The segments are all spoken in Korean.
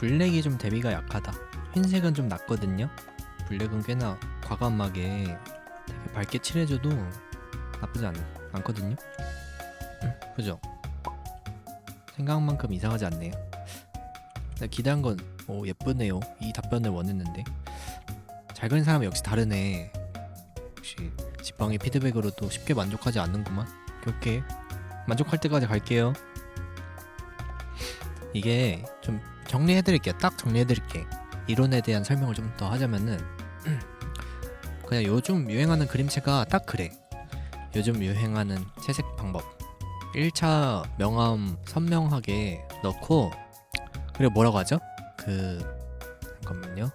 블랙이 좀 대비가 약하다. 흰색은 좀 낫거든요. 블랙은 꽤나 과감하게 되게 밝게 칠해줘도 나쁘지 않거든요. 그죠? 생각만큼 이상하지 않네요. 내가 기대한 건 예쁘네요. 이 답변을 원했는데 잘 그린 사람은 역시 다르네. 역시 지팡이 피드백으로도 쉽게 만족하지 않는구만. 오케이, 만족할 때까지 갈게요. 이게 좀 정리해드릴게요. 딱 정리해드릴게. 이론에 대한 설명을 좀 더 하자면은 그냥 요즘 유행하는 그림체가 딱 그래. 요즘 유행하는 채색 방법. 1차 명암 선명하게 넣고, 그리고 뭐라고 하죠? 잠깐만요.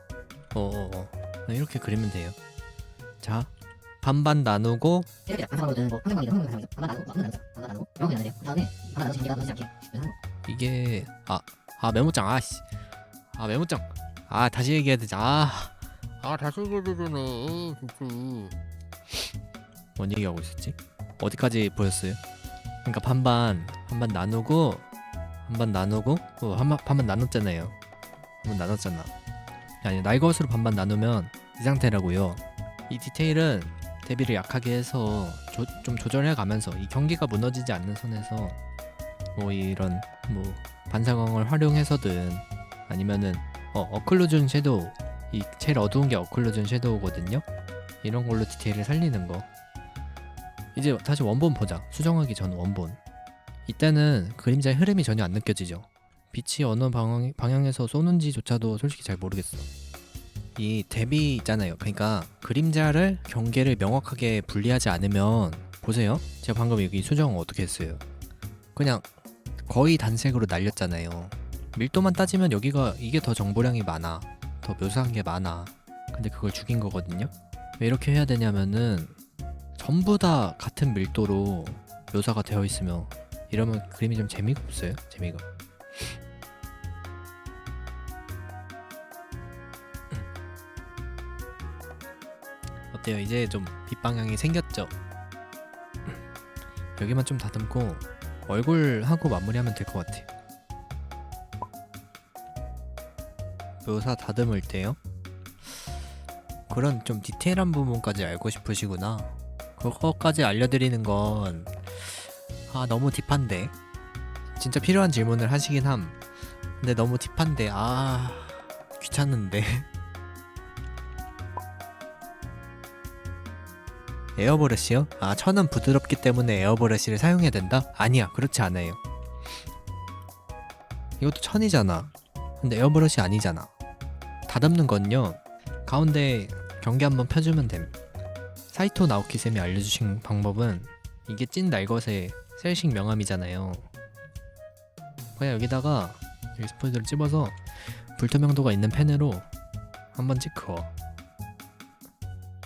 이렇게 그리면 돼요. 자, 반반 나누고 이렇게 반사로든 뭐 평상방이든 평상방이든 반반 나누고 이런 거 해야 돼요. 그 다음에 반반 나누시 경계가 무너지지 않게 이렇게 하는 거. 이게 메모장 메모장 다시 얘기해야 되지. 다시 얘기해야 되잖아. 뭔 얘기하고 있었지? 어디까지 보였어요? 그러니까 반반 나누고 반반 나눴잖아요. 반반 나눴잖아. 아니, 날 것으로 반반 나누면 이 상태라고요. 이 디테일은 대비를 약하게 해서 좀 조절해 가면서 이 경계가 무너지지 않는 선에서 뭐 이런 뭐 반사광을 활용해서든 아니면은 어클루전 섀도우, 이 제일 어두운 게 어클루전 섀도우거든요. 이런 걸로 디테일을 살리는 거. 이제 다시 원본 보자. 수정하기 전 원본. 이때는 그림자의 흐름이 전혀 안 느껴지죠. 빛이 어느 방향에서 쏘는지조차도 솔직히 잘 모르겠어. 이 대비 있잖아요. 그러니까 그림자를 경계를 명확하게 분리하지 않으면, 보세요. 제가 방금 여기 수정 어떻게 했어요? 그냥 거의 단색으로 날렸잖아요. 밀도만 따지면 이게 더 정보량이 많아. 더 묘사한 게 많아. 근데 그걸 죽인 거거든요. 왜 이렇게 해야 되냐면은 전부 다 같은 밀도로 묘사가 되어 있으면 이러면 그림이 좀 재미가 없어요. 재미가. 어때요? 이제 좀 빛 방향이 생겼죠? 여기만 좀 다듬고 얼굴하고 마무리하면 될 것 같아요. 묘사 다듬을 때요? 그런 좀 디테일한 부분까지 알고 싶으시구나. 그거까지 알려드리는 건 너무 딥한데. 진짜 필요한 질문을 하시긴 함. 근데 너무 딥한데 귀찮은데. 에어브러쉬요? 천은 부드럽기 때문에 에어브러쉬를 사용해야 된다? 아니야, 그렇지 않아요. 이것도 천이잖아. 근데 에어브러쉬 아니잖아. 다듬는 건요, 가운데 경계 한번 펴주면 됨. 사이토 나오키 쌤이 알려주신 방법은, 이게 찐 날것의 셀식 명암이잖아요. 그냥 여기다가 여기 스포이드를 찝어서 불투명도가 있는 펜으로 한번 찍 그어.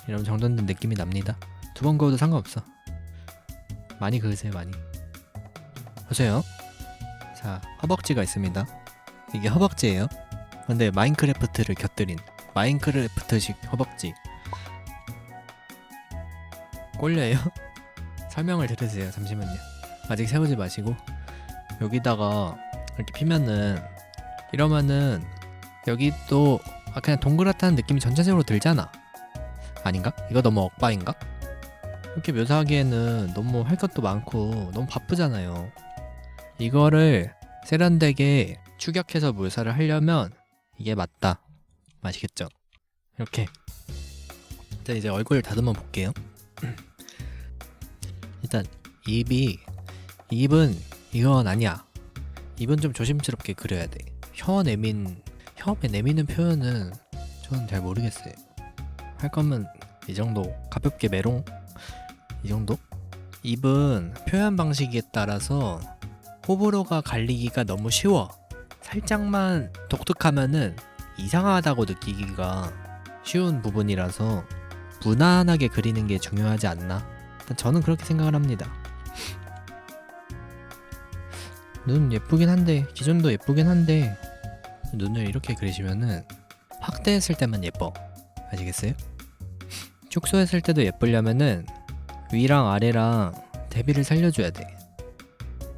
이러면 정돈된 느낌이 납니다. 2번 그어도 상관없어. 많이 그으세요, 많이. 보세요. 자, 허벅지가 있습니다. 이게 허벅지예요. 근데 마인크래프트를 곁들인 마인크래프트식 허벅지. 꼴려요? 설명을 들으세요. 잠시만요. 아직 세우지 마시고 여기다가 이렇게 피면은, 이러면은 여기 또 그냥 동그랗다는 느낌이 전체적으로 들잖아. 아닌가? 이거 너무 억바인가? 이렇게 묘사하기에는 너무 할 것도 많고 너무 바쁘잖아요. 이거를 세련되게 추격해서 묘사를 하려면 이게 맞다. 아시겠죠? 이렇게. 일단 이제 얼굴 다듬어 볼게요. 일단 입은 이건 아니야. 입은 좀 조심스럽게 그려야 돼. 혀에 내미는 표현은 저는 잘 모르겠어요. 할 거면 이 정도 가볍게 메롱 이 정도? 입은 표현 방식에 따라서 호불호가 갈리기가 너무 쉬워. 살짝만 독특하면은 이상하다고 느끼기가 쉬운 부분이라서 무난하게 그리는 게 중요하지 않나? 저는 그렇게 생각을 합니다. 눈 예쁘긴 한데, 기존도 예쁘긴 한데, 눈을 이렇게 그리시면은 확대했을 때만 예뻐. 아시겠어요? 축소했을 때도 예쁘려면은 위랑 아래랑 대비를 살려줘야 돼.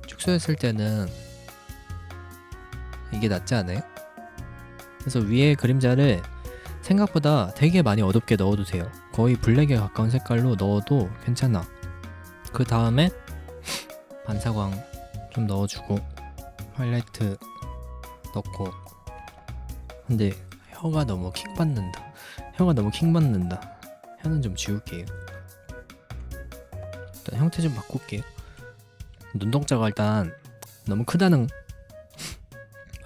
축소했을 때는 이게 낫지 않아요? 그래서 위에 그림자를 생각보다 되게 많이 어둡게 넣어도 돼요. 거의 블랙에 가까운 색깔로 넣어도 괜찮아. 그 다음에 반사광 좀 넣어주고 하이라이트 넣고. 근데 혀가 너무 킹받는다. 혀는 좀 지울게요. 일단 형태 좀 바꿀게요. 눈동자가 일단 너무 크다는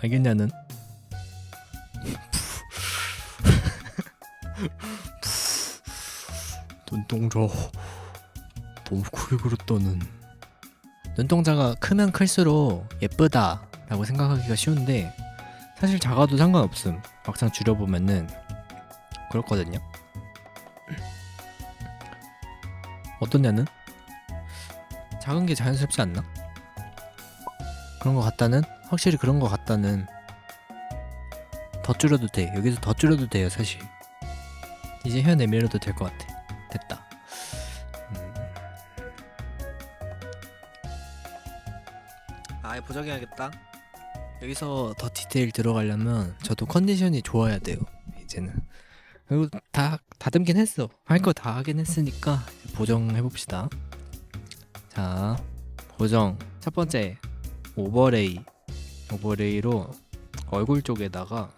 알겠냐는. 눈동자 너무 크게 그렸다는. 눈동자가 크면 클수록 예쁘다 라고 생각하기가 쉬운데 사실 작아도 상관없음. 막상 줄여보면은 그렇거든요. 어떠냐는? 작은 게 자연스럽지 않나? 그런 것 같다는? 확실히 그런 것 같다는. 더 줄여도 돼. 여기서 더 줄여도 돼요 사실. 이제 혀 내밀어도 될 것 같아. 됐다. 아예 보정해야겠다. 여기서 더 디테일 들어가려면 저도 컨디션이 좋아야 돼요 이제는. 그리고 다 다듬긴 했어. 할 거 다 하긴 했으니까 보정해봅시다. 자, 보정 첫 번째 오버레이로 얼굴 쪽에다가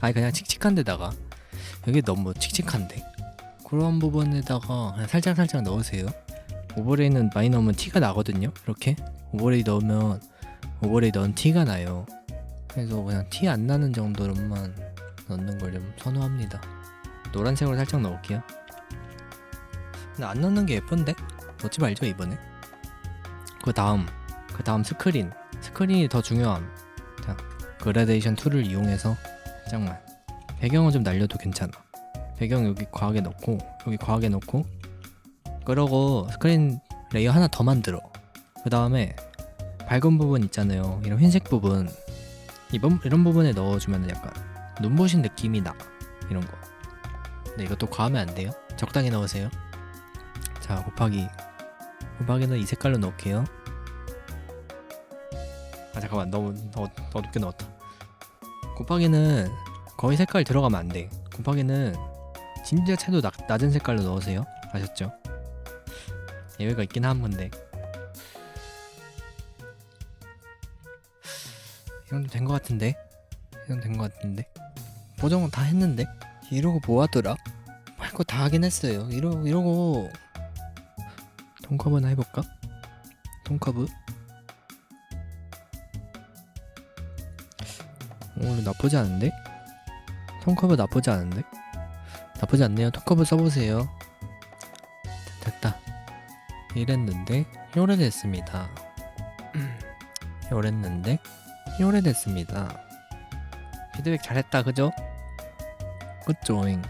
아니 그냥 칙칙한 데다가 여기 너무 칙칙한데 그런 부분에다가 그냥 살짝 넣으세요. 오버레이는 많이 넣으면 티가 나거든요. 이렇게 오버레이 넣으면 오버레이 넣은 티가 나요. 그래서 그냥 티 안 나는 정도로만 넣는 걸 좀 선호합니다. 노란색으로 살짝 넣을게요. 근데 안 넣는 게 예쁜데? 넣지 말죠 이번에. 그 다음 스크린이 더 중요함. 자, 그라데이션 툴을 이용해서 살짝만 배경은 좀 날려도 괜찮아. 배경 여기 과하게 넣고 여기 과하게 넣고 그러고 스크린 레이어 하나 더 만들어. 그 다음에 밝은 부분 있잖아요. 이런 흰색 부분 이런 부분에 넣어주면 약간 눈부신 느낌이 나. 이런 거. 근데 이것도 과하면 안 돼요. 적당히 넣으세요. 자, 곱하기는 이 색깔로 넣을게요. 아 잠깐만 너무 어둡게 넣었다. 곱하기는 거의 색깔 들어가면 안 돼. 곱하기는 진짜 채도 낮은 색깔로 넣으세요. 아셨죠? 예외가 있긴 한 건데 이 정도 된 것 같은데? 보정은 다 했는데? 이러고 뭐하더라? 할 거 다 하긴 했어요. 이러고 톤커브나 해볼까? 톤커브? 오늘 나쁘지 않은데? 톤커브 나쁘지 않네요. 톤커브 써보세요. 됐다. 이랬는데 요래됐습니다. 요래됐습니다. 피드백 잘했다 그죠? 굿조잉.